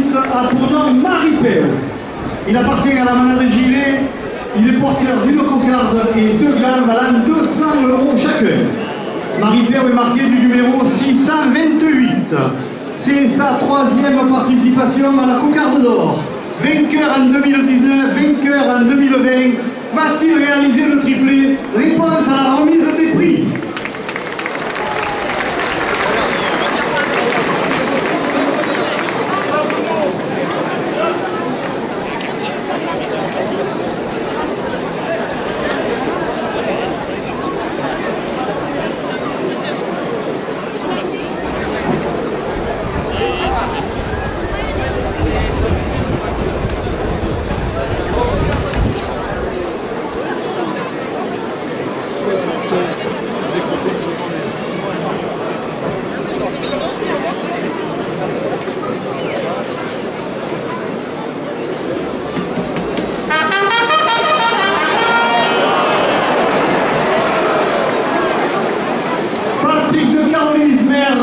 cycliste a pour nom Marie-Péo. Il appartient à la manade gilet. Il est porteur d'une cocarde et 2 glands valant 200 € chacun. Marie-Péo est marqué du numéro 628. C'est sa 3e participation à la cocarde d'or. Vainqueur en 2019, vainqueur en 2020. Va-t-il réaliser le triplé? Réponse à la remise des prix. Maire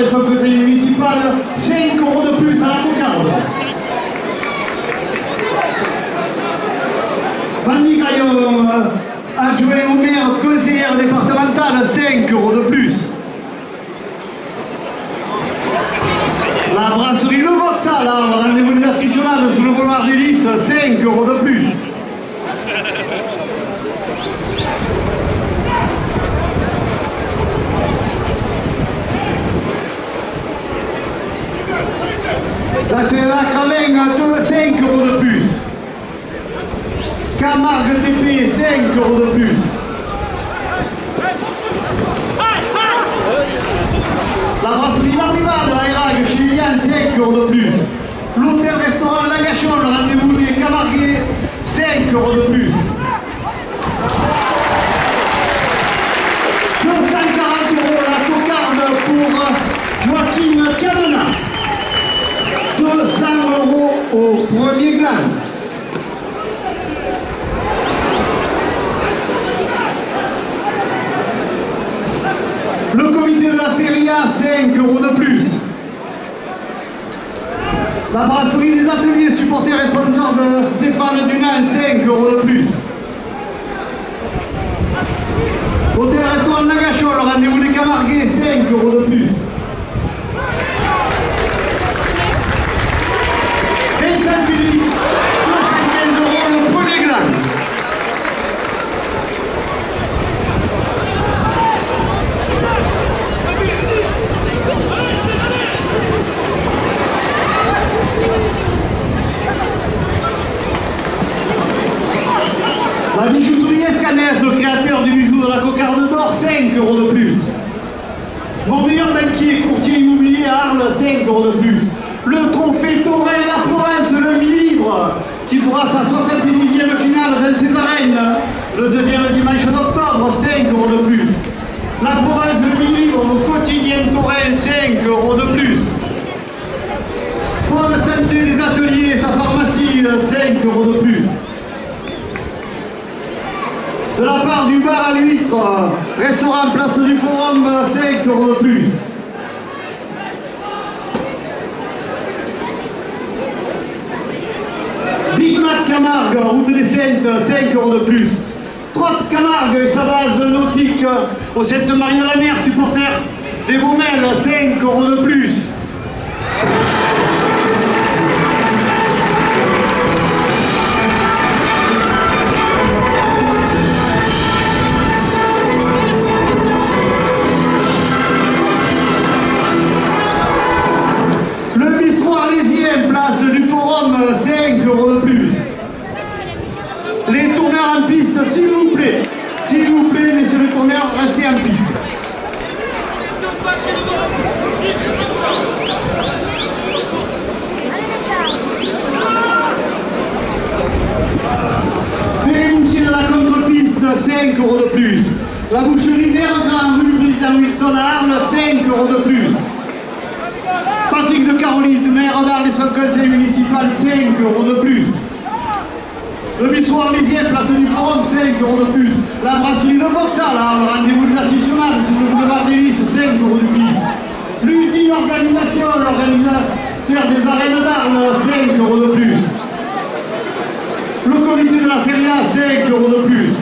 et son conseil municipal, 5 € de plus à la cocarde. Fanny Gaillon, adjoint au maire, conseillère départementale, 5 € de plus. La brasserie Le Vauxhall, le rendez-vous des aficionados sous le boulevard des Lys, 5 € de plus. Là c'est la Cravenne, 5 € de plus. Camargue TP, 5 € de plus. La brasserie La Privade à Erague, chez Liliane, 5 € de plus. L'hôtel-restaurant La Gachon, le rendez-vous des Camarguais, 5 € de plus. 240 € la cocarde pour Joachim Camena. 200 € au premier gland. Le comité de la Feria, 5 € de plus. La brasserie des ateliers, supporters et sponsors de Stéphane Dunant, 5 € de plus. Hôtel-restaurant La Gachon, le rendez-vous des Camarguais, 5 € de plus. 25 Félix, 215 € le premier gland. La bijouterie Escanès, le créateur du bijou de la cocarde d'or, 5 € de plus. Mon meilleur banquier, courtier immobilier à Arles, 5 € de plus. Le trophée Torel La Provence, le mi-libre, qui fera sa 70e finale dans ses arènes le 2e dimanche d'octobre, 5 € de plus. La Provence, le mi-libre, au quotidien Torel, 5 € de plus. Pour la santé des ateliers, sa pharmacie, 5 € de plus. De la part du bar à l'huître, restaurant Place du Forum, 5 € de plus. Big Mac Camargue, route des Saintes, 5 € de plus. Trotte Camargue et sa base nautique au Sainte-Marie-de-la-Mer, supporter des Baumelles, 5 € de plus. Place du Forum, 5 € de plus. Les tourneurs en piste, s'il vous plaît, messieurs les tourneurs, restez en piste. Les bouchers de la contre-piste, 5 € de plus. La boucherie Verdun, rue du Président Wilson à Arles, 5 € de plus. Patrick de Carolis, maire d'Arles et son conseil municipal, 5 € de plus. Le bistrot arlésien, place du Forum, 5 € de plus. La brasserie Le Vauxhall, le rendez-vous des aficionados sur le boulevard des Lys, 5 € de plus. L'UDI organisation, des arènes d'Arles, 5 euros de plus. Le comité de la feria, 5 euros de plus.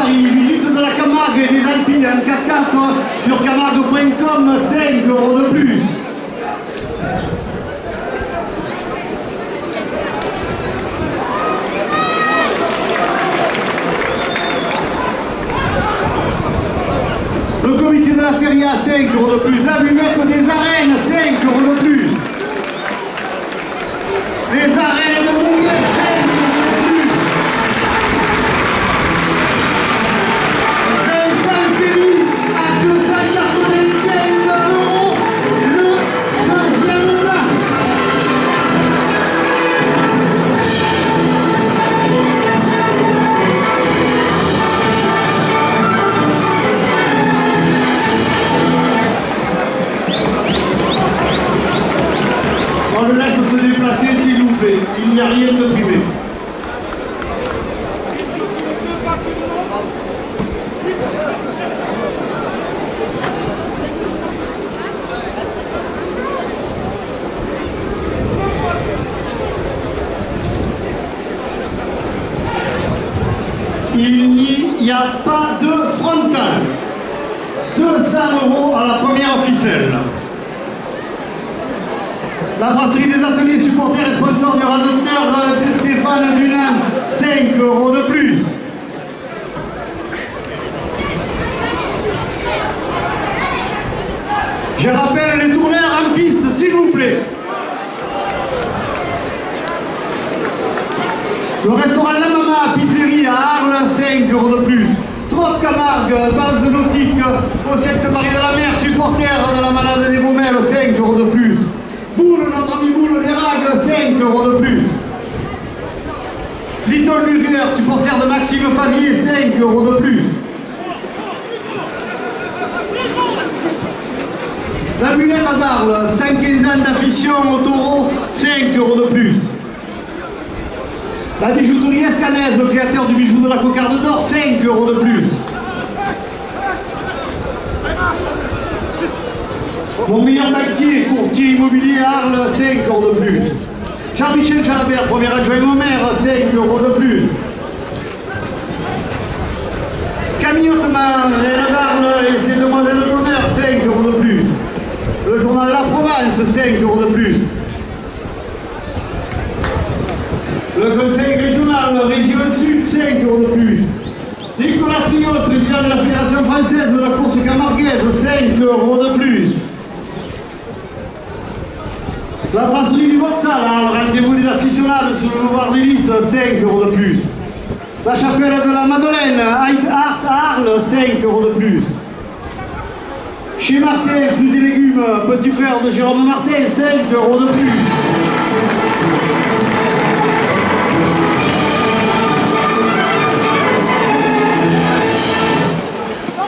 Visite de la Camargue et des Alpines, un 4x4 sur camargue.com, 5 euros de plus. Le comité de la feria, 5 euros de plus. La buvette des arènes, 5 euros de plus. Les arènes de Montpellier, 5 euros de plus. À 295 euros le deuxième plat. On le laisse se déplacer s'il vous plaît, il n'y a rien de privé. Il n'y a pas de frontal. 200 euros à la première ficelle. La brasserie des ateliers supporters et sponsors du radoteur de Stéphane Dunan, 5 euros de plus. Je rappelle les tourneurs en piste, s'il vous plaît. Le restaurant La Mama, pizzerie à Arles, 5 euros de plus. Trop Camargue, base nautique, au Sainte-Marie de la Mer, supporter de la Malade des Baumelles, 5 euros de plus. Boule, notre ami Boule des Ragues, 5 euros de plus. Little Burger, supporter de Maxime Favier, 5 euros de plus. La Mulette à Darles, 115 ans d'affection au taureau, 5 euros de plus. La bijouterie Escanès, le créateur du bijou de la cocarde d'or, 5 euros de plus. Mon meilleur banquier, courtier immobilier à Arles, 5 euros de plus. Jean-Michel Jalabert, premier adjoint au maire, 5 euros de plus. Camille Hautemann, Réna d'Arles et ses demoiselles de commerce, 5 euros de plus. Le journal La Provence, 5 euros de plus. Le conseil régional, région Sud, 5 euros de plus. Nicolas Triot, président de la Fédération française de la course camarguaise, 5 euros de plus. La brasserie du Vauxhall, le rendez-vous des aficionados sur le boulevard d'Hélice, 5 euros de plus. La chapelle de la Madeleine, à Arles, 5 euros de plus. Chez Martin, fruits et légumes, petit frère de Jérôme Martin, 5 euros de plus.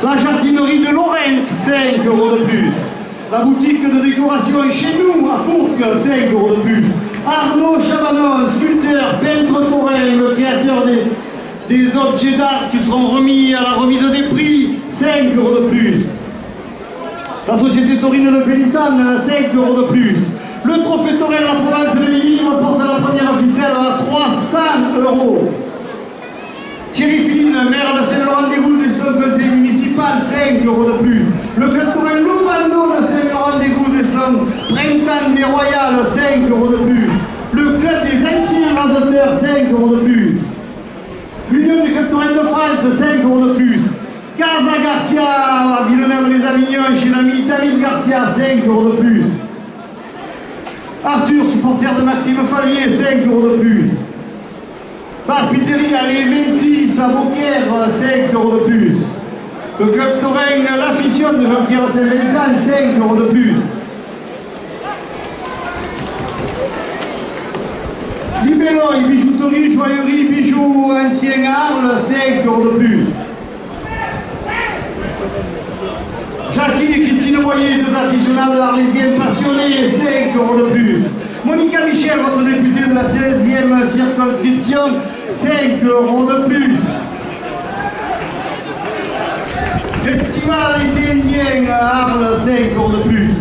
La jardinerie de Lorentz, 5 euros de plus. La boutique de décoration chez nous, à Fourques, 5 euros de plus. Arnaud Chabanon, sculpteur, peintre taurin, le créateur des objets d'art qui seront remis à la remise des prix, 5 euros de plus. La société taurine de Pélissane, 5 euros de plus. Le trophée taurin de la Provence de Lille porte à la première ficelle à 300 euros. Thierry Philippe, maire de Saint-Laurent-des-Goudes et son conseil municipal, 5 euros de plus. Le club taurin Louvando de Saint-Laurent-des-Goudes et son printemps des Royales, 5 euros de plus. Le club des anciens rasoteurs, 5 euros de plus. L'Union des clubs taurins de France, 5 euros de plus. Casa Garcia à Villeneuve-les-Avignon chez l'ami David Garcia, 5 euros de plus. Arthur, supporter de Maxime Favier, 5 euros de plus. Bar Pizzeria Les 26 à Beaucaire, 5 euros de plus. Le club taurin l'Affición de Jean-Pierre Saint-Vincent, 5 euros de plus. Libelloy, bijouterie, joaillerie, bijoux, ancien Arles, 5 € de plus. Jackie et Christine Boyer, deux aficionados arlésiennes passionnés, 5 € de plus. Monica Michel, votre députée de la 16e circonscription, 5 € de plus. Festival été indien à Arles, 5 € de plus.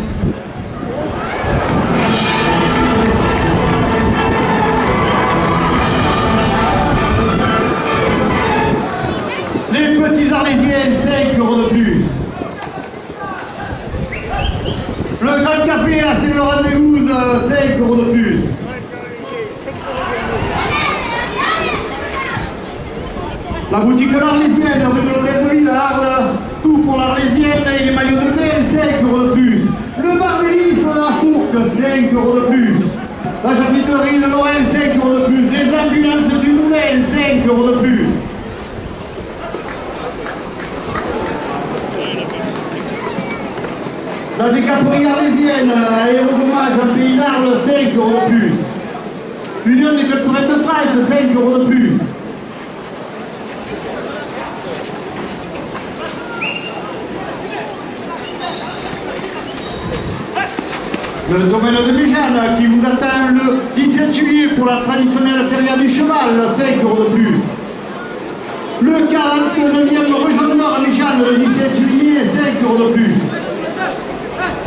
Les petits arlésiennes, 5 € de plus. Le Grand Café à Saint-Laurent-des-Gouzes, 5 € de plus. La boutique l'Arlésienne, rue de l'Hôtel de Ville à Arles, tout pour l'Arlésienne et les maillots de bain, 5 € de plus. Le bar des Lys à la Fourque, 5 € de plus. La charcuterie de Lorraine, 5 € de plus. Les ambulances du Moulin, 5 € de plus. La décaperie arlésienne, aérodommage en Pays d'Arles, 5 € de plus. L'Union des culturettes de France, 5 € de plus. Le domaine de Méjeanne qui vous attend le 17 juillet pour la traditionnelle feria du cheval, 5 € de plus. Le 49e région Nord à Méjeanne le 17 juillet, 5 € de plus.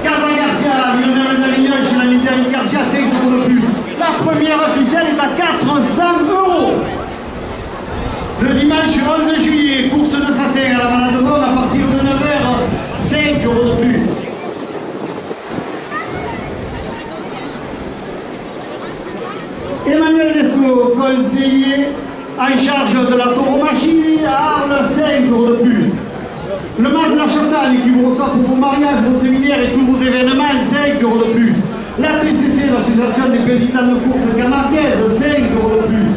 Casa Garcia, Lionel d'Avignon chez la Mitterrand Garcia, 5 € de plus. La première ficelle est à 400 €. Le dimanche 11 juillet, course de satin à la Malade de Mort à partir de 9 h, 5 € de plus. Emmanuel Lescaut, conseiller en charge de la tauromachie à Arles, 5 € de plus. Le Mas de la Chassagne qui vous reçoit pour vos mariages, vos séminaires et tous vos événements, 5 € de plus. La PCC, l'association des présidents de courses camarguaises, 5 € de plus.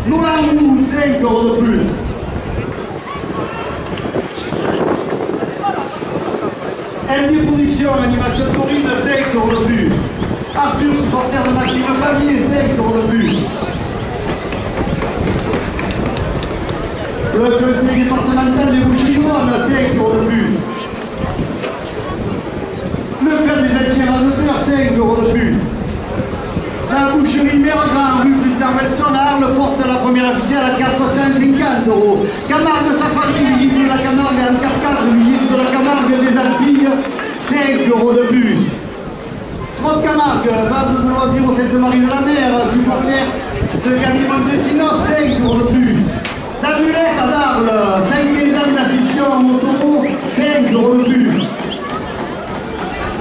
Nolangout, 5 € de plus. LD Production, animation taurine, 5 € de plus. Arthur, supporter de Maxime Favier, 5 € de plus. Le conseil départemental des Bouches-du-Rhône, 5 € de plus. Le club des anciens ranoteurs, 5 € de plus. La boucherie Mère-Grand, rue Président Welson à Arles, porte la première officielle à 450 €. Camargue Safari, visite de la Camargue en 4x4, visite de la Camargue des Alpilles, 5 € de plus. Trop Camargue, base de loisirs au Sainte-Marie de la Mer, supporter de Yannick Montesinos, 5 € de plus. La Mulette à Darles, 5 ans d'affection au taureau, 5 € de plus.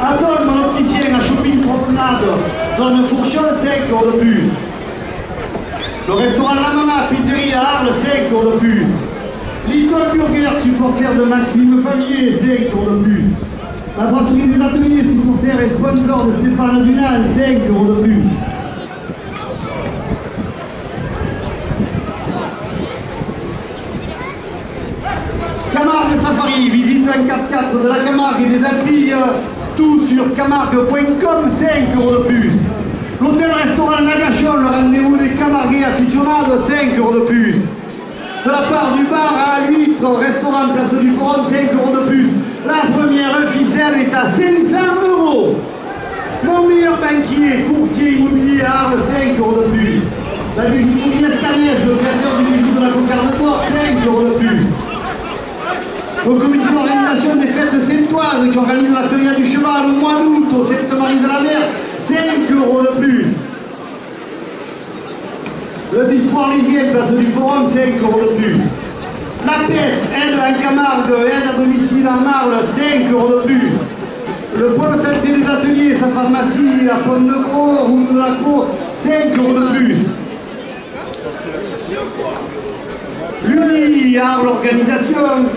Atol, mon opticien à Shopping Promenade, zone Fourchon, 5 € de plus. Le restaurant La Mama, pizzerie à Arles, 5 € de plus. Little Burger, supporter de Maxime Favier, 5 € de plus. La brasserie des ateliers, supporter et sponsor de Stéphane Dunal, 5 € de plus. Camargue Safari, visite en 4x4 de la Camargue et des Alpilles, tout sur camargue.com, 5 € de plus. L'hôtel-restaurant Nagachon, le rendez-vous des Camarguais aficionados, 5 € de plus. De la part du bar à l'huître, restaurant Place du Forum, 5 € de plus. La première ficelle est à 500 €. Mon meilleur banquier, courtier immobilier à Arles, 5 € de plus. La bijouterie Escanès, le créateur du bijou de la Cocarde d'Or, 5 € de plus. Au comité d'organisation des fêtes saintoises qui organise la feria du cheval au mois d'août au Sainte-Marie de la Mer, 5 € de plus. Le bistrot arlésien, place du Forum, 5 € de plus. La PEF, aide en Camargue, aide à domicile en Arles, 5 € de plus. Le pôle santé des ateliers, sa pharmacie à Pont-de-Croix, route de la Croix, 5 € de plus. L'UNI, Arles Organisation,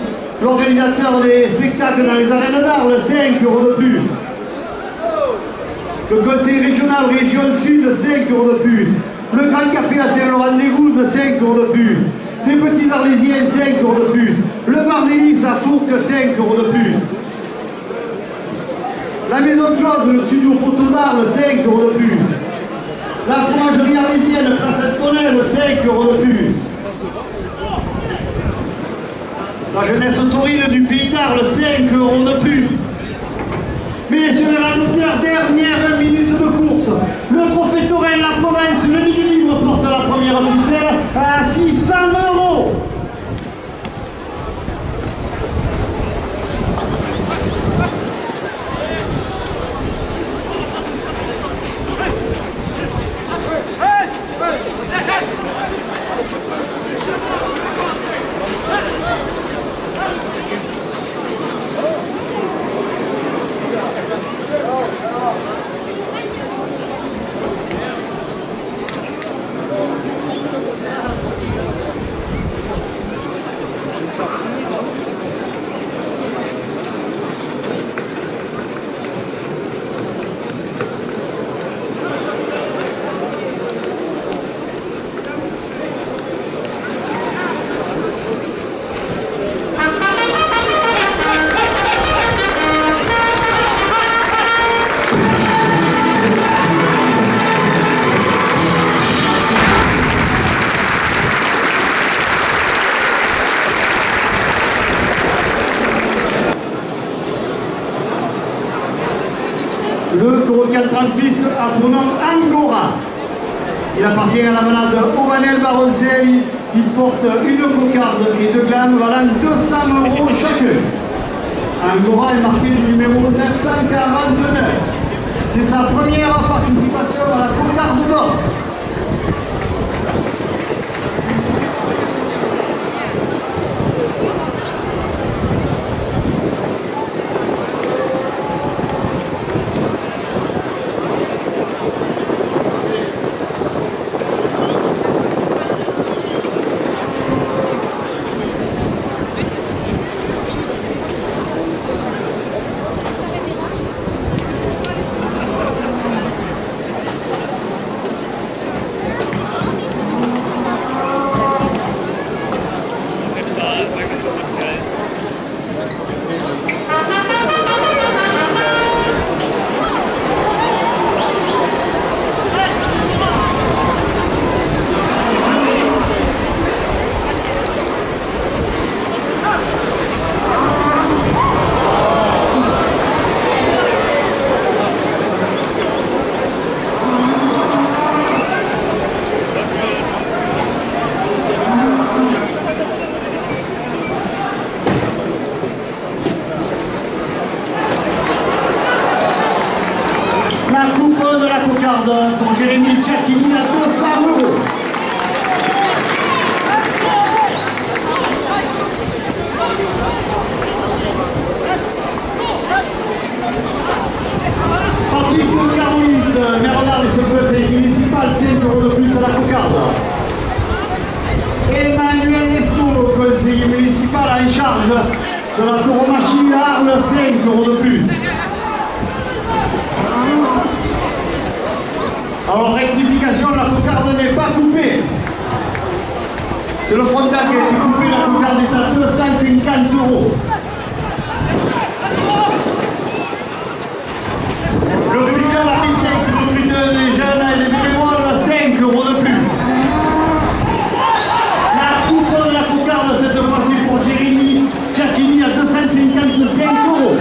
l'organisateur des spectacles dans les arènes d'Arles, 5 € de plus. Le conseil régional Région Sud, 5 € de plus. Le Grand Café à Saint-Laurent-des-Gouzes, 5 € de plus. Les petits Arlésiens, 5 € de plus. Le bar des Lys à Fourques, 5 € de plus. La maison Claude, le studio photo d'Arles, 5 € de plus. La fromagerie arlésienne, place Antonelle, 5 € de plus. La jeunesse taurine du Pays d'Arles, 5 € de plus. Messieurs les radoteurs, dernière minute de course. Le trophée taurin, la province, le midi libre porte la première ficelle à 600 €. Le taureau qui entre en piste a pour nom Angora. Il appartient à la manade Ovanel Baroncelli. Il porte une cocarde et deux glanes valant 200 € chacun. Angora est marqué du numéro 949. C'est sa première participation à la cocarde d'or. La coupe de la cocarde pour Jérémy Tchakini à 200 €. Patrick Carolus, maire d'Arles, conseiller municipal, 5 € de plus à la cocarde. Emmanuel Lescaut, conseiller municipal en charge de la tauromachie à Arles, 5 € de plus. Alors rectification, la cocarde n'est pas coupée. C'est le frontal qui a été coupé, la cocarde est à 250 €. Le bulletin parisien qui recrute des jeunes et des bénévoles, 5 € de plus. La coupe de la cocarde cette fois-ci pour Jérémy Tchakini à 255 €.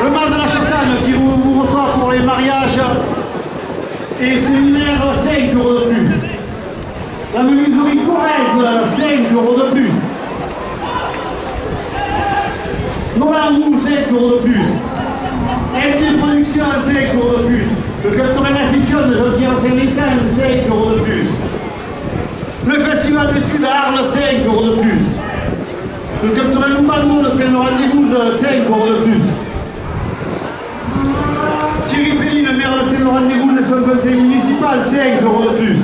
Le mas de la Chassagne qui vous reçoit pour les mariages et séminaires, 5 € de plus. La menuiserie Corrèze, 5 € de plus. Nolandou, 5 € de plus. MD Production, 5 € de plus. Le culturel affichon de Jean-Pierre Saint-Vincent, 5 € de plus. Le Festival des Sud à Arles, 5 € de plus. Le culturel Loubano de Saint-Laurent-des-Gouzes, 5 € de plus. Thierry Féline, le maire de Saint-Laurent-des-Gouzes et son conseil municipal, 5 € de plus.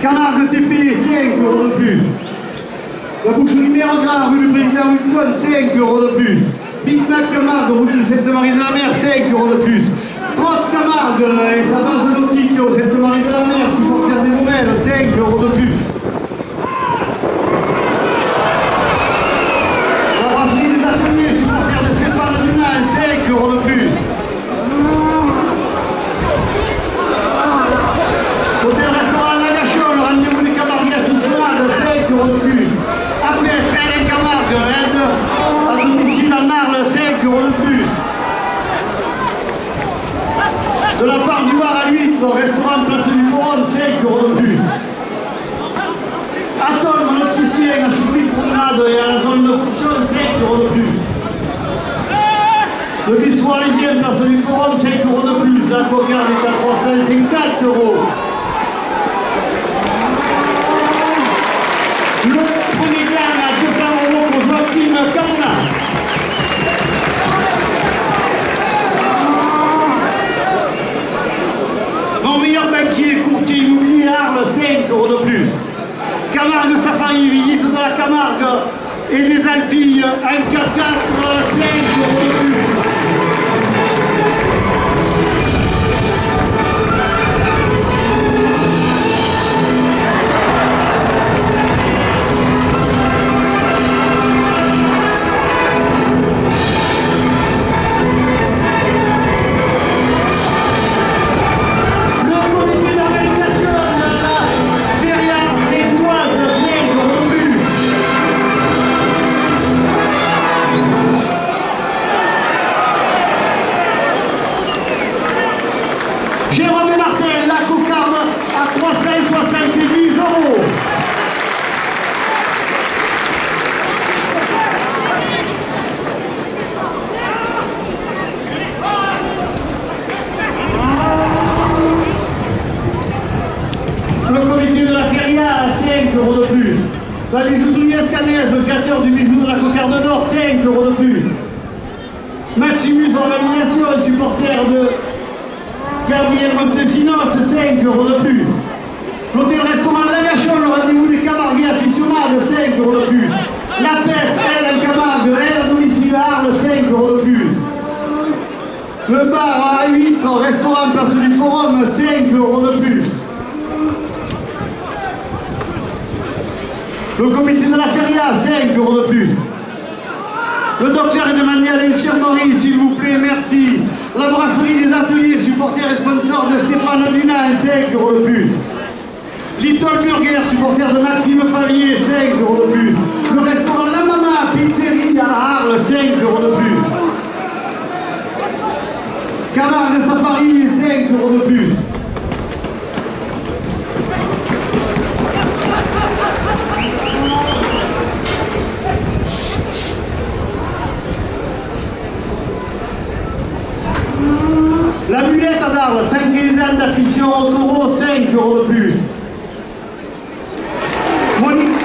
Camargue TP, 5 € de plus. La boucherie Mérogras, rue du Président Wilson, 5 € de plus. Big Mac Camargue, route de Sainte-Marie-de-la-Mer, 5 € de plus. Trotte Camargue et sa base nautique au Sainte-Marie-de-la-Mer, supporter des nouvelles, 5 € de plus. place du Forum, 5 euros de plus. La cocarde est à 354 euros. Le premier gain à 200 euros pour Joachim Carna. Mon meilleur banquier, courtier immobilier Arles, 5 euros de plus. Camargue Safari, visite de la Camargue et des Alpilles, un 4x4, 5 euros de plus. Jérôme et Martel, la cocarde à 370 euros. Le comité de la Feria à 5 euros de plus. La bijouterie Escanès, le créateur du bijou de la cocarde d'or, 5 euros de plus. Maximus Organisation, supporter de Gabriel Montesinos, 5 euros de plus. L'hôtel-restaurant Lagachon, le rendez-vous des Camarguais aficionados, 5 euros de plus. La PEF, elle, en Camargue, elle, à domicile à Arles, 5 euros de plus. Le bar à 8, restaurant Place du Forum, 5 euros de plus. Le comité de la Feria, 5 euros de plus. Le docteur est demandé à l'infirmerie, s'il vous plaît, merci. La brasserie des ateliers, supporter et sponsor de Stéphane Dunin, 5 euros de plus. Little Burger, supporter de Maxime Favier, 5 euros de plus. Le restaurant La Mama, Pizzeria à Arles, 5 euros de plus. Camargue Safari, 5 euros de plus. La Mulette à Darles, 5 quinzaines d'affiction au taureau, 5 euros de plus. Monique,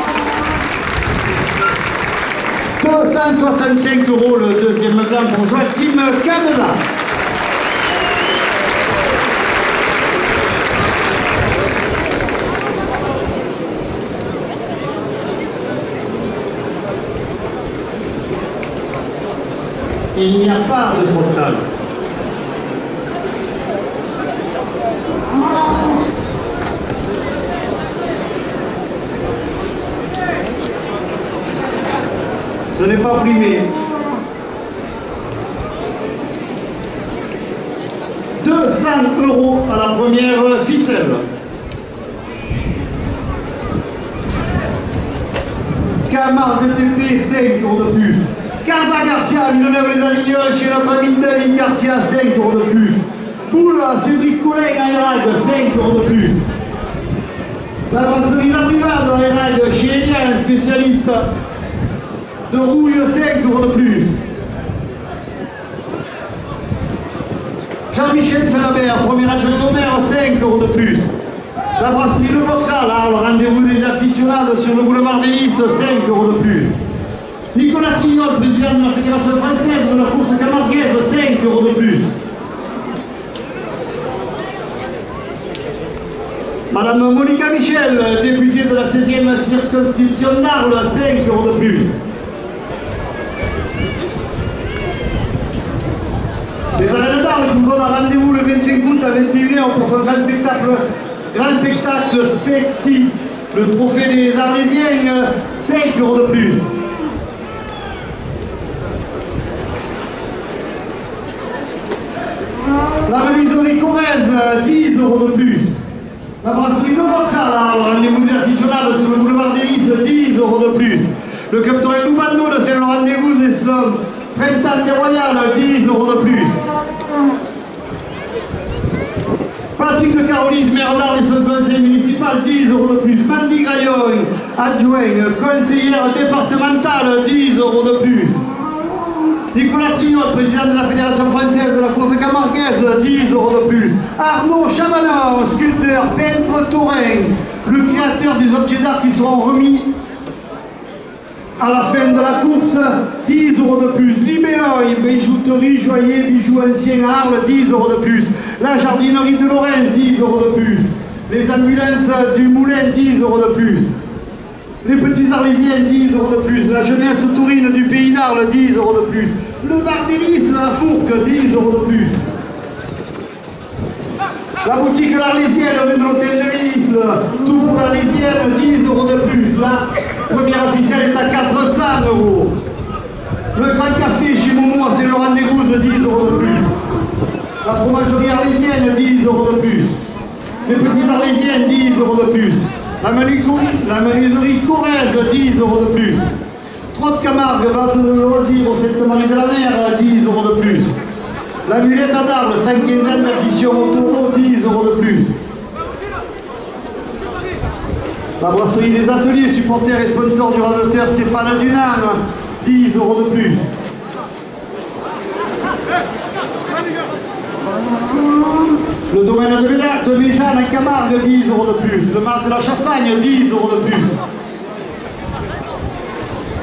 265 euros le deuxième blanc pour Joachim Cadela. Il n'y a pas de frontal. Ce n'est pas primé. 200 euros à la première ficelle. Camargue TP, 5 euros de plus. Casa Garcia, Villeneuve-les-Avignon, chez notre ami David Garcia, 5 euros de plus. Boula, Cédric Collin à Erag, 5 euros de plus. La brasserie La Privade à Erag, chez Elia, un spécialiste de rouille, 5 euros de plus. Jean-Michel Felabert, premier adjoint au maire, 5 euros de plus. La brasserie Le Vauxhall, le rendez-vous des aficionados sur le boulevard des Lys, 5 euros de plus. Nicolas Triol, président de la Fédération française de la course camarguaise, 5 euros de plus. Madame Monica Michel, députée de la 16e circonscription d'Arles, 5 euros de plus. Les arènes d'Arles qui vous donnent rendez-vous le 25 août à 21h pour son grand spectacle sportif, le trophée des Arlésiens, 5 euros de plus. La menuiserie Corrèze, 10 euros de plus. La brasserie Le Vauxhall, le rendez-vous des aficionados sur le boulevard des Lys, 10 euros de plus. Le capitaine Loubando de Saint-Laurent-des-Gouzes et son printemps des Royales, 10 euros de plus. Patrick de Carolis, maire d'Arles et son conseil municipal, 10 euros de plus. Mandy Graillon, adjoint, conseillère départementale, 10 euros de plus. Nicolas Trignol, président de la Fédération française de la course camarguaise, 10 € de plus. Arnaud Chabanon, sculpteur, peintre taurin, le créateur des objets d'art qui seront remis à la fin de la course, 10 € de plus. Libéoy, bijouterie, joaillier, bijoux anciens à Arles, 10 € de plus. La jardinerie de Lorraine, 10 € de plus. Les ambulances du Moulin, 10 € de plus. Les petits Arlésiens, 10 € de plus. La jeunesse taurine du Pays d'Arles, 10 € de plus. Le bar d'Hélice à Fourques, 10 € de plus. La boutique l'Arlésienne, rue de l'Hôtel de Ville, tout pour l'Arlésienne, 10 € de plus. La première officielle est à 400 €. Le Grand Café chez Momo à Saint-Laurent-des-Gouzes, 10 € de plus. La fromagerie arlésienne, 10 € de plus. Les petits Arlésiens, 10 € de plus. La menuiserie Corrèze, 10 € de plus. Trotte Camargue, base de loisirs au Sainte-Marie-de-la-Mer, 10 € de plus. La mulette à Darles, 115 ans d'affichon au taureau, 10 € de plus. La brasserie des ateliers, supporter et sponsor du radoteur Stéphane Dunham, 10 € de plus. Le domaine de Bélac, de Méjeanne à Camargue, 10 € de plus. Le mas de la Chassagne, 10 € de plus.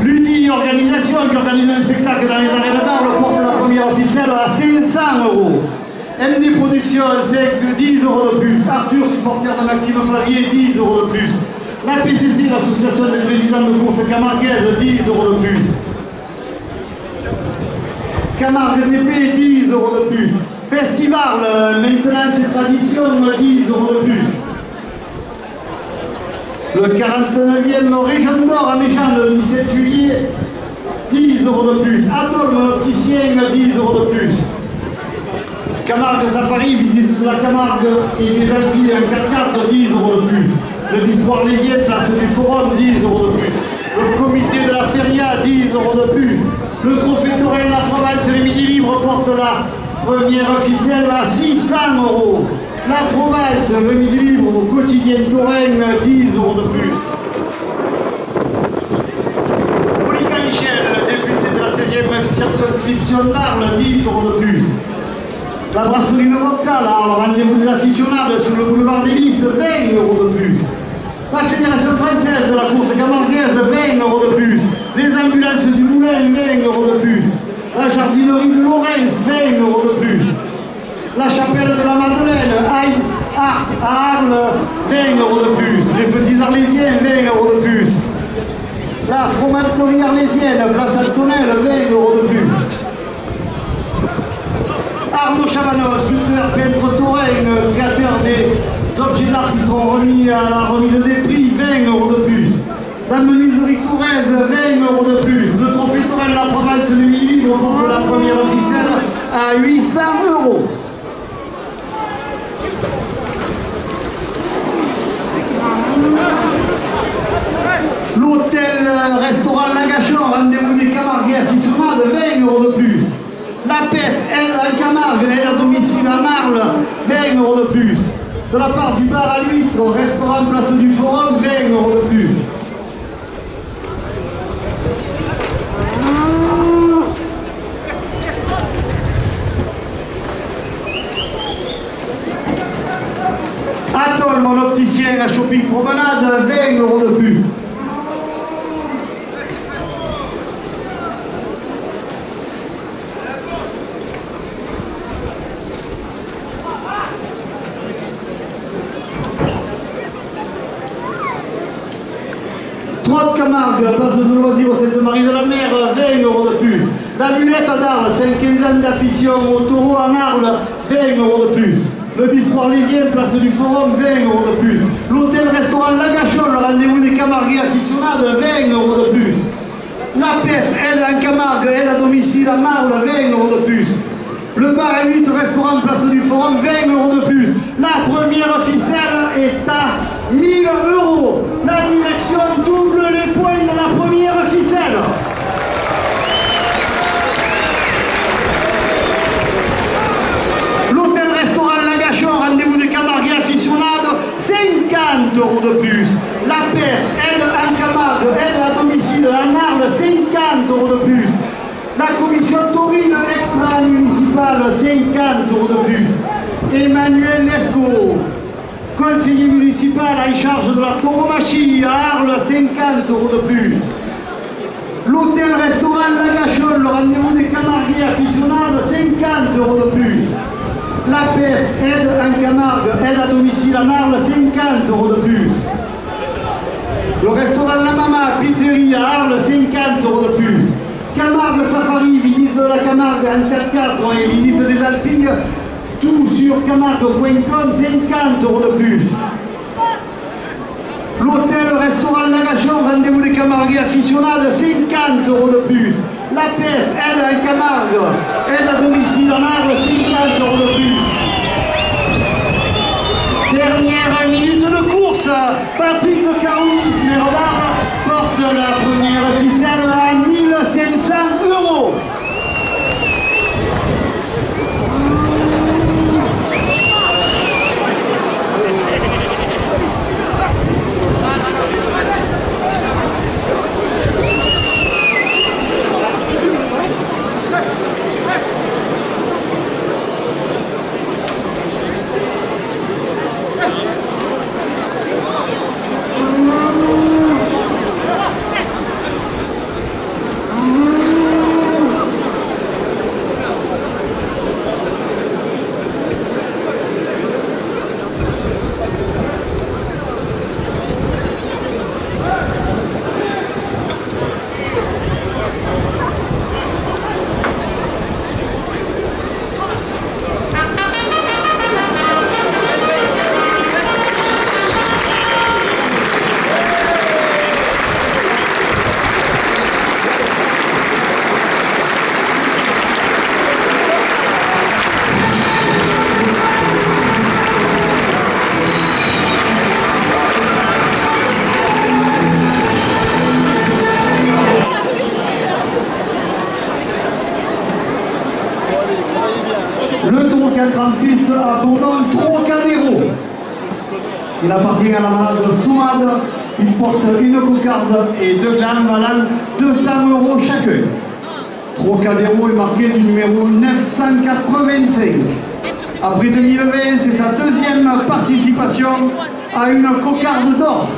L'UDI Organisation qui organise un spectacle dans les arènes d'Arles porte la première officielle à 500 €. MD Productions, c'est 10 € de plus. Arthur, supporter de Maxime Flavier, 10 € de plus. La PCC, l'association des présidents de course camarguaise, 10 € de plus. Camargue TP, 10 € de plus. Festival, maintenance et tradition, 10 € de plus. Le 49e Région d'Or à Méjeanne, le 17 juillet, 10 € de plus. Atome opticien, 10 € de plus. Camargue Safari, visite de la Camargue et des Alpes en 4x4, 10 € de plus. Le bistrot arlésien, place du Forum, 10 € de plus. Le comité de la Feria, 10 € de plus. Le trophée taurin de la Provence, les Midi Libre, porte la première officielle à 600 €. La Provence, le Midi Libre, au quotidien taurin, 10 € de plus. Monica Michel, député de la 16e circonscription d'Arles, 10 € de plus. La brasserie Le Vauxhall, le rendez-vous des aficionables sur le boulevard des Lys, 20 € de plus. La Fédération française de la course camarguaise, 20 € de plus. Les ambulances du Moulin, 20 € de plus. La jardinerie de Lorraine, 20 € de plus. La chapelle de la Madeleine, à Arles, 20 € de plus. Les petits Arlésiens, 20 € de plus. La fromagerie arlésienne, place Antonelle, 20 € de plus. Arnaud Chabanon, sculpteur, peintre taurin, créateur des objets d'art qui seront remis à la remise des prix, 20 € de plus. La menuiserie Corrèze, 20 € de plus. Le trophée taurin de la Provence du Midi Libre porte la première officielle à 800 €. L'hôtel-restaurant Lagachon, rendez-vous des Camarguais aficionados, 20 € de plus. La PEF, aide à Camargue, aide à domicile en Arles, 20 € de plus. De la part du bar à l'huître, restaurant Place du Forum, 20 € de plus. Atoll, mon opticien à Shopping Promenade, 20 € de plus. Trotte Camargue, place de loisirs au Sainte-Marie-de-la-Mer, 20 € de plus. La mulette à Darles, 15 ans d'affichon au taureau en Arles, 20 € de plus. Le bistrot arlésien, place du Forum, 20 € de plus. L'hôtel-restaurant Lagachon, le rendez-vous des Camarguais aficionados, 20 € de plus. La PEF, aide en Camargue, aide à domicile en Arles, 20 € de plus. Le bar à 8, restaurant Place du Forum, 20 € de plus. La première officielle est à 1000 €. La direction double les points de la première officielle. L'hôtel-restaurant Lagachon, rendez-vous des Camarguais aficionados, 50 € de plus. La PEF, aide en Camargue, aide à domicile en Arles, 50 € de plus. La commission 50 € de plus. Emmanuel Lescaut, conseiller municipal en charge de la tauromachie à Arles, 50 € de plus. L'hôtel-restaurant Lagachon, le rendez-vous des Camarguais aficionados, 50 € de plus. L'APF, aide en Camargue, aide à domicile en Arles, 50 € de plus. Le restaurant La Mama, pizzerie à Arles, 50 € de plus. Camargue Safari, visite de la Camargue en 4x4 et visite des Alpilles, tout sur camargue.com, 50 € de plus. L'hôtel-restaurant Lagachon, rendez-vous des Camarguais aficionados, 50 € de plus. L'APF, aide en Camargue, aide à domicile en Arles, 50 € de plus. Dernière minute de course, Patrick de Caroulis, maire d'Arles, porte la première ficelle à 1500 €. Le Trocadéro en piste à Bourdon, Trocadéro. Il appartient à la malade Soumade. Il porte une cocarde et deux glands valant 200 € chacun. Trocadéro est marqué du numéro 985. Après 2020, c'est sa deuxième participation à une cocarde d'or.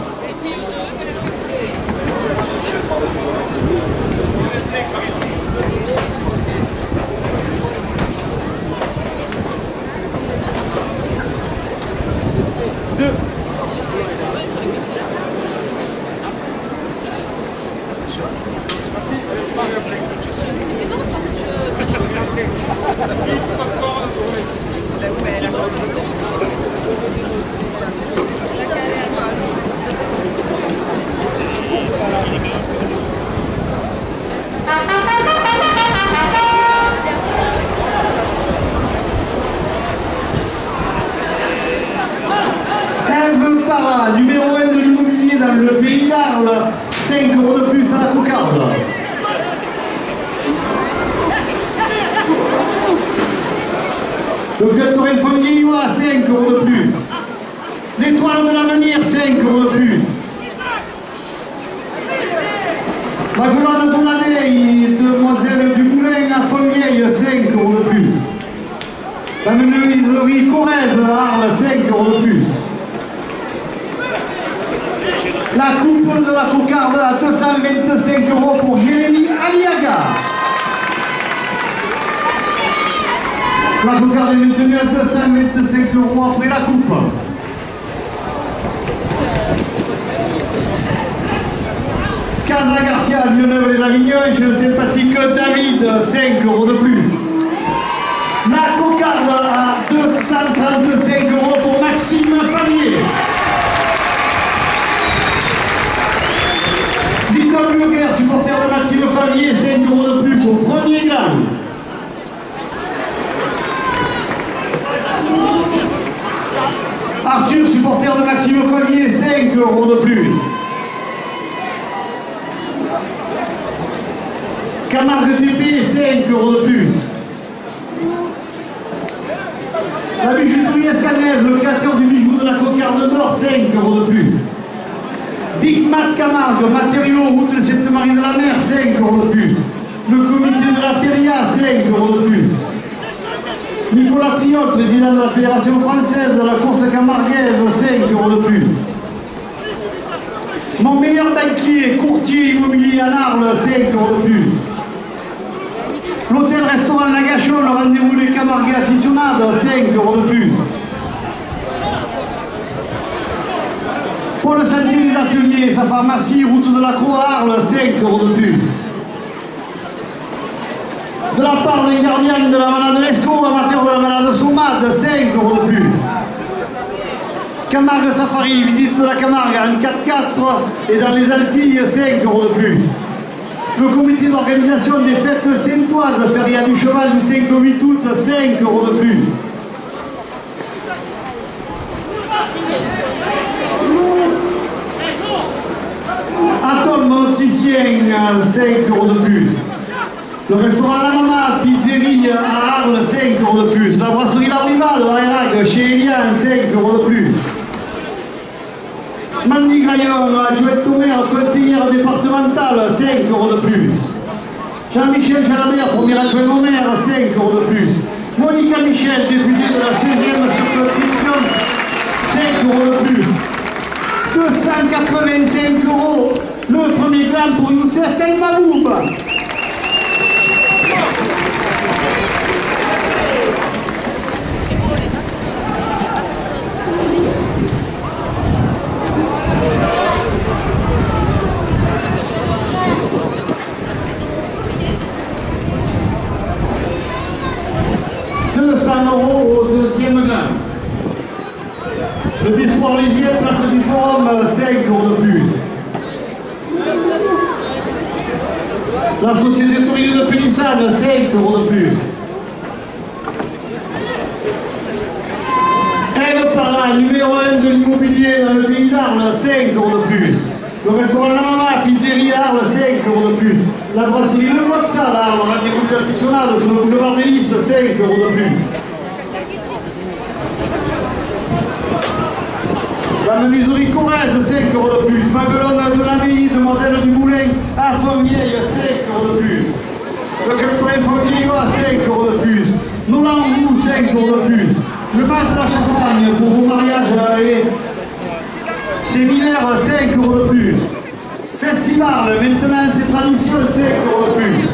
Numéro 1 de l'immobilier dans le pays d'Arles, 5 € de plus à la cocarde. Le club Torel Fournier, 5 € de plus. L'étoile de l'avenir, 5 € de plus. La gloire de Tonadeille, demoiselle du Moulin à Fournier, 5 € de plus. La menuiserie Corrèze à Arles, 5 € de plus. La coupe de la cocarde à 225 € pour Jérémy Aliaga. La cocarde est maintenue à 225 € après la coupe. Casa Garcia, Villeneuve-les-Avignon, le sympathique David, 5 € de plus. La cocarde à 235 € pour Maxime Favier. Victor Burger, supporter de Maxime Favier, 5 € de plus au premier gland. Arthur, supporter de Maxime Favier, 5 € de plus. Camargue TP, 5 € de plus. La bijouterie Escanaise, le créateur du bijou de la cocarde d'or, 5 € de plus. Big Mac Camargue, matériaux, route de Sainte-Marie de la Mer, 5 € de plus. Le comité de la Feria, 5 € de plus. Nicolas Triol, président de la Fédération française de la course camarguaise, 5 euros de plus. Mon meilleur banquier, courtier immobilier à Arles, 5 euros de plus. L'hôtel-restaurant Lagachon, le rendez-vous des Camarguais aficionados, 5 euros de plus. Paul Santé des Ateliers, sa pharmacie, route de la Croix à Arles, 5 euros de plus. De la part des gardiens de la Manade Lescaut, amateur de la Manade Sommade, 5 euros de plus. Camargue Safari, visite de la Camargue en 4x4 et dans les Alpilles, 5 euros de plus. Le comité d'organisation des fêtes saintoises, Feria du Cheval du 5 au 8 août, 5 euros de plus. Atome opticien, 5 euros de plus. Le restaurant La Mama, pizzerie à Arles, 5 euros de plus. La brasserie La Rivade à Erac, chez Elian, 5 euros de plus. Mandy Graillon, adjointe au maire, conseillère départementale, 5 euros de plus. Jean-Michel Jalabert, premier adjoint au maire, 5 euros de plus. Monica Michel, députée de la 16e circonscription, 5 euros de plus. 285 euros, le premier gramme pour Youssef El Maboub. Au deuxième gramme. Le bistrot Arlésienne, place du Forum, 5 euros de plus. La société taurine de Pélissane, 5 euros de plus. Eve Parra, numéro 1 de l'immobilier dans le pays d'Arles, 5 euros de plus. Le restaurant La Mama, pizzerie Arles, 5 euros de plus. La brasserie Le Voxal à Arles, rendez-vous des aficionados sur le boulevard des Lys, 5 euros de plus. La menuiserie Corrèze, 5 euros de plus. Maguelone de l'Abbaye, demoiselle du Moulin à Fontvieille, 5 euros de plus. Le Capitaine Fontvieille à 5 euros de plus. Nolan-Roux, 5 euros de plus. Le Mas de la Chassagne pour vos mariages et séminaires, 5 euros de plus. Festival, maintenant c'est tradition, 5 euros de plus.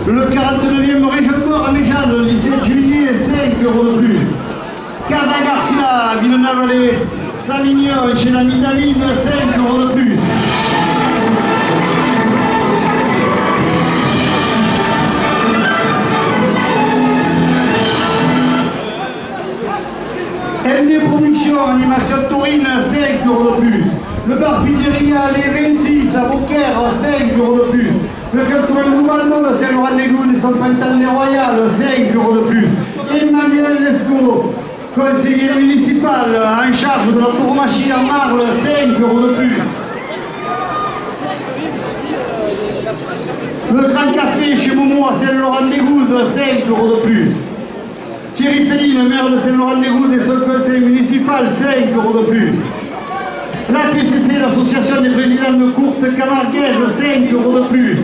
Le 49e Région d'Or à Méjade, le 17 juillet, 5 euros de plus. Casa Garcia, Villeneuve les Avignon, chez l'ami David, 5 euros de plus. MD Productions, animation taurine, 5 euros de plus. Le bar pizzeria Les 26 à Beaucaire, 5 euros de plus. Le Capitaine Louvaldo de Saint-Laurent-des-Goûts et son Pantalon Royal, 5 euros de plus. Emmanuel Lescaut, conseiller municipal en charge de la tauromachie en Arles, 5 euros de plus. Le Grand Café chez Momo à Saint-Laurent-des-Goûts, 5 euros de plus. Thierry Féline, maire de Saint-Laurent-des-Goûts et son conseil municipal, 5 euros de plus. La TCC, l'association des présidents de courses camarguaises, 5 euros de plus.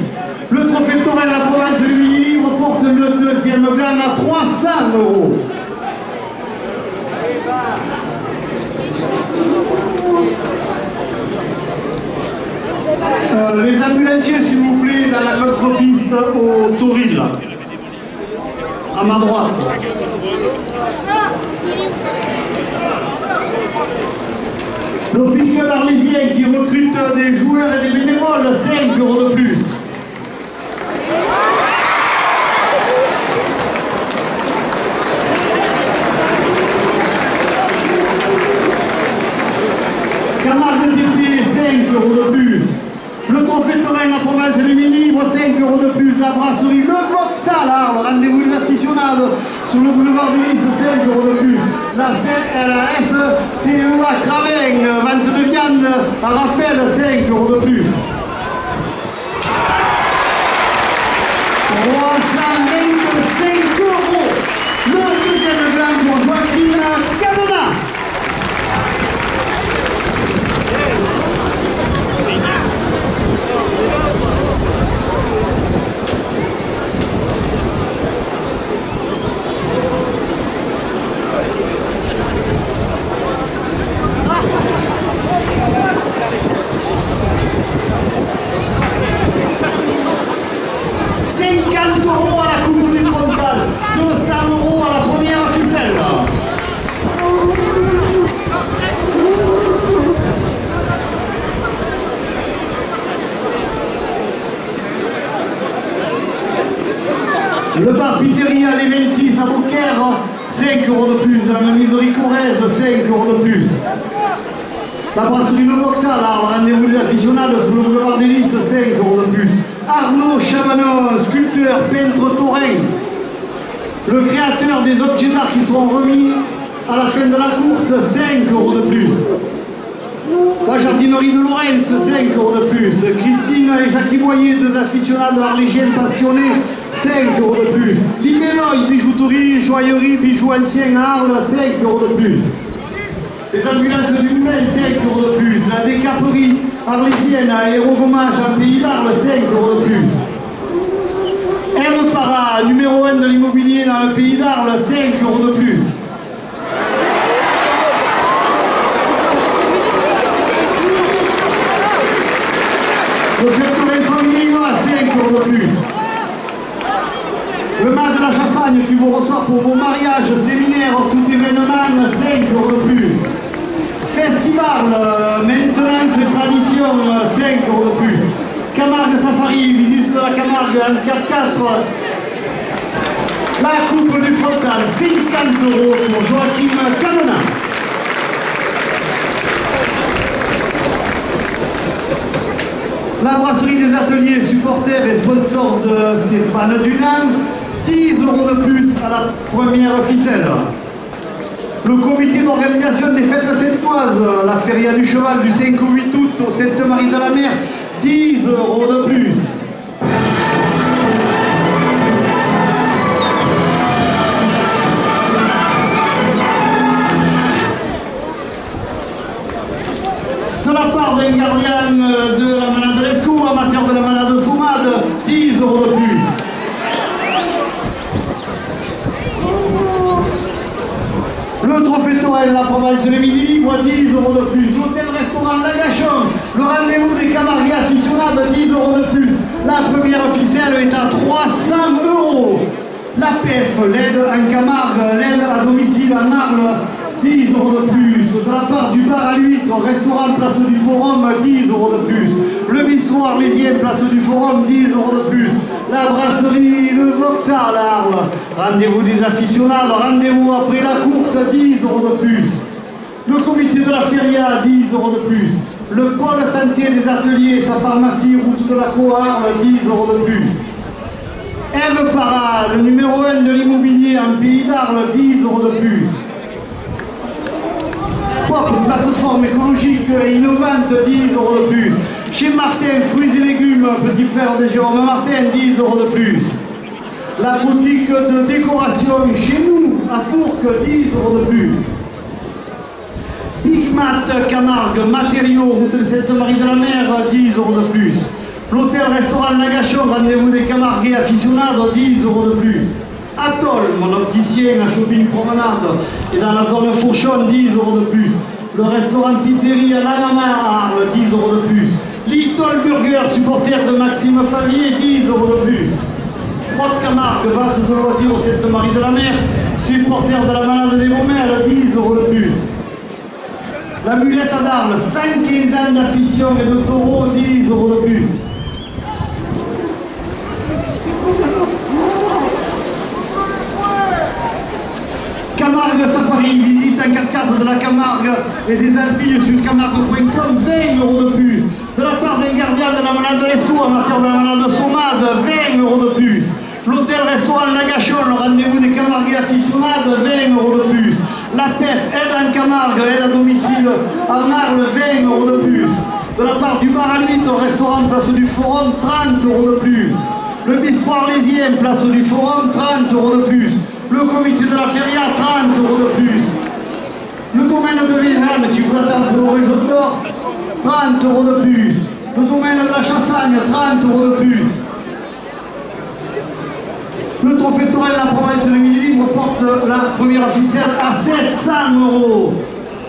Le trophée Tourelle de la province du Midi reporte le deuxième gamme à 300 euros. Les ambulanciers, s'il vous plaît, dans la contre-piste au Tauril, à ma droite. L'hôpital arlésien qui recrute des joueurs et des bénévoles, 5 euros de plus. Camargue TP, 5 euros de plus. Le trophée Touraine, la province du Mini-Libre, 5 euros de plus. La brasserie Le Voxal, rendez-vous des aficionados sur le boulevard du Lys, 5 euros de plus. La SCEA Cravin, vente de viande à Raphaël, 5 euros de plus. 325 euros. Le deuxième gamme pour Joaquin Cadena. Le bar Pizzeria Les 26 à Beaucaire, 5 euros de plus. La menuiserie Corrèze, 5 euros de plus. La brasserie Le Vauxhall, rendez-vous des aficionados sur le boulevard des Lys, 5 euros de plus. Arnaud Chabanon, sculpteur, peintre taurin. Le créateur des objets d'art qui seront remis à la fin de la course, 5 euros de plus. La jardinerie de Lorentz, 5 euros de plus. Christine et Jacques Boyer, deux aficionados arlésiennes passionnés, 5 euros de plus. Liménoï, bijouterie, joaillerie, bijoux anciens à Arles, 5 euros de plus. Les ambulances du Moulin, 5 euros de plus. La décaperie arlésienne à Aérogommage en Pays d'Arles, 5 euros de plus. M Para, numéro 1 de l'immobilier dans le Pays d'Arles, 5 euros de plus. Le Factorin Famille, 5 euros de plus. Le Mas de la Chassagne qui vous reçoit pour vos mariages, séminaires, tout événement, 5 euros de plus. Festival, maintenance et tradition, 5 euros de plus. Camargue Safari, visite de la Camargue en 4x4. La coupe du frontal, 50 euros pour Joachim Canona. La brasserie des ateliers, supporters et sponsors de Stéphane Dunant, 10 euros de plus à la première ficelle. Le comité d'organisation des fêtes saintoises, la feria du cheval du 5 au 8 août au Sainte-Marie-de-la-Mer, 10 euros de plus. De la part d'un gardien de la Manade Lescaut, amateur de la Manade Soumade, 10 euros de plus. Le trophée Torel, la province de Midi Libre, 10 euros de plus. L'hôtel-restaurant Lagachon, le rendez-vous des Camarguais aficionados, 10 euros de plus. La première ficelle est à 300 euros. La PF, l'aide en Camargue, l'aide à domicile en Arles, 10 euros de plus. De la part du bar à l'huître, restaurant Place du Forum, 10 euros de plus. Le bistrot arlésien, Place du Forum, 10 euros de plus. La brasserie Le Vauxhall à Arles. Rendez-vous des aficionados, rendez-vous après la course, 10 euros de plus. Le comité de la feria, 10 euros de plus. Le pôle santé des ateliers, sa pharmacie, route de la Coarle, 10 euros de plus. Eve Para, le numéro 1 de l'immobilier en Pays d'Arles, 10 euros de plus. Pop, plateforme écologique et innovante, 10 euros de plus. Chez Martin, fruits et légumes, petit frère de Jérôme Martin, 10 euros de plus. La boutique de décoration chez nous, à Fourques, 10 euros de plus. Big Mat Camargue, matériaux, route de Sainte-Marie-de-la-Mer, 10 euros de plus. L'hôtel-restaurant Lagachon, rendez-vous des Camarguais aficionados, 10 euros de plus. Atoll, mon opticien à Shopping Promenade, et dans la zone Fourchon, 10 euros de plus. Le restaurant Pizzeria La Mama à Arles, 10 euros de plus. Little Burger, supporter de Maxime Favier, 10 euros de plus. Grotte Camargue, base de loisirs au Sainte-Marie-de-la-Mer, supporter de la Malade des Momelles, 10 euros de plus. La Mulette à Darles, 115 ans d'affition et de taureau, 10 euros de plus. Camargue Safari, visite en 4x4 de la Camargue et des Alpilles sur camargue.com, 20 euros de plus. De la part d'un gardien de la Manade Lescaut, amateur de la Manade Sommade, 20 euros de plus. L'hôtel-restaurant Lagachon, le rendez-vous des Camarguais aficionados, 20 euros de plus. La PEF, aide en Camargue, aide à domicile en Arles, 20 euros de plus. De la part du bar à l'huître, restaurant Place du Forum, 30 euros de plus. Le bistrot arlésien, Place du Forum, 30 euros de plus. Le comité de la feria, 30 euros de plus. Le domaine de Vélane qui vous attend pour le réseau d'or, 30 euros de plus. Le domaine de la Chassagne, 30 euros de plus. Le trophée Torel, la province de Midi Libre, porte la première ficelle à 700 euros.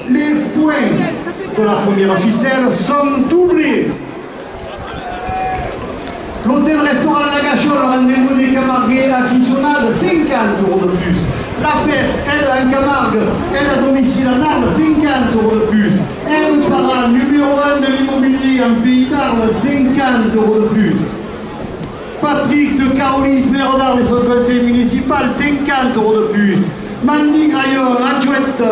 Les points de la première ficelle sont doublés. L'hôtel-restaurant Lagachon, le rendez-vous des Camarguais aficionados, 50 euros de plus. La PEF, aide en Camargue, aide à domicile en Arles, 50 euros de plus. M Para, numéro 1 de l'immobilier en Pays d'Arles, 50 euros de plus. Patrick de Carolis, maire d'Arles et son conseil municipal, 50 € de plus. Mandy Graillon, adjointe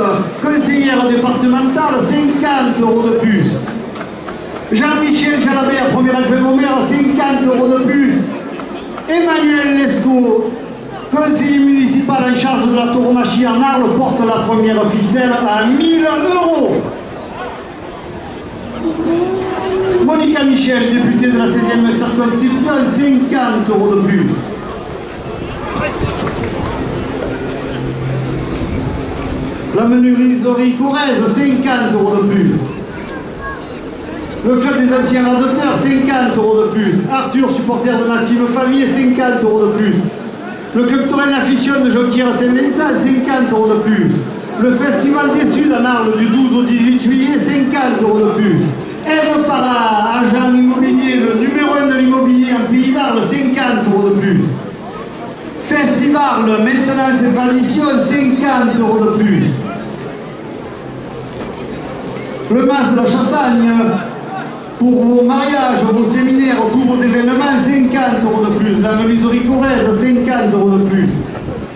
conseillère départementale, 50 € de plus. Jean-Michel Jalabert, premier adjoint au maire, 50 € de plus. Emmanuel Lescaut, conseiller municipal en charge de la tauromachie en Arles, porte la première ficelle à 1 000 €. Monica Michel, députée de la 16e circonscription, 50 € de plus. La menuiserie Corrèze, 50 € de plus. Le club des anciens radoteurs, 50 € de plus. Arthur, supporter de Maxime Favier, 50 € de plus. Le club Touraine La Fission de Jonquière-Saint-Vincent, 50 € de plus. Le Festival des Suds à Arles du 12 au 18 juillet, 50 € de plus. Eve Para, agent immobilier, le numéro 1 de l'immobilier en Pays d'Arles, 50 € de plus. Festival, maintenance et tradition, 50 € de plus. Le Mas de la Chassagne, pour vos mariages, vos séminaires, tous vos événements, 50 € de plus. La menuiserie Corrèze, 50 € de plus.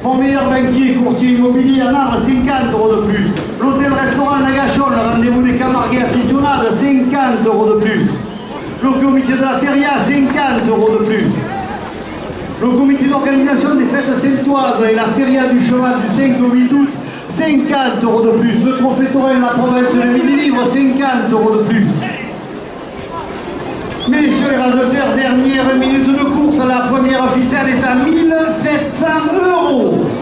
Mon meilleur banquier, courtier immobilier en Arles, 50 € de plus. L'hôtel-restaurant La Gachon, le rendez-vous des camarguais aficionades, 50 € de plus. Le comité de la feria, 50 € de plus. Le comité d'organisation des fêtes saintoises et la feria du cheval du 5 au 8 août, 50 € de plus. Le trophée taurin de la province de Midi-Libre, 50 € de plus. Messieurs les radoteurs, dernière minute de course, la première ficelle est à 1 700 €.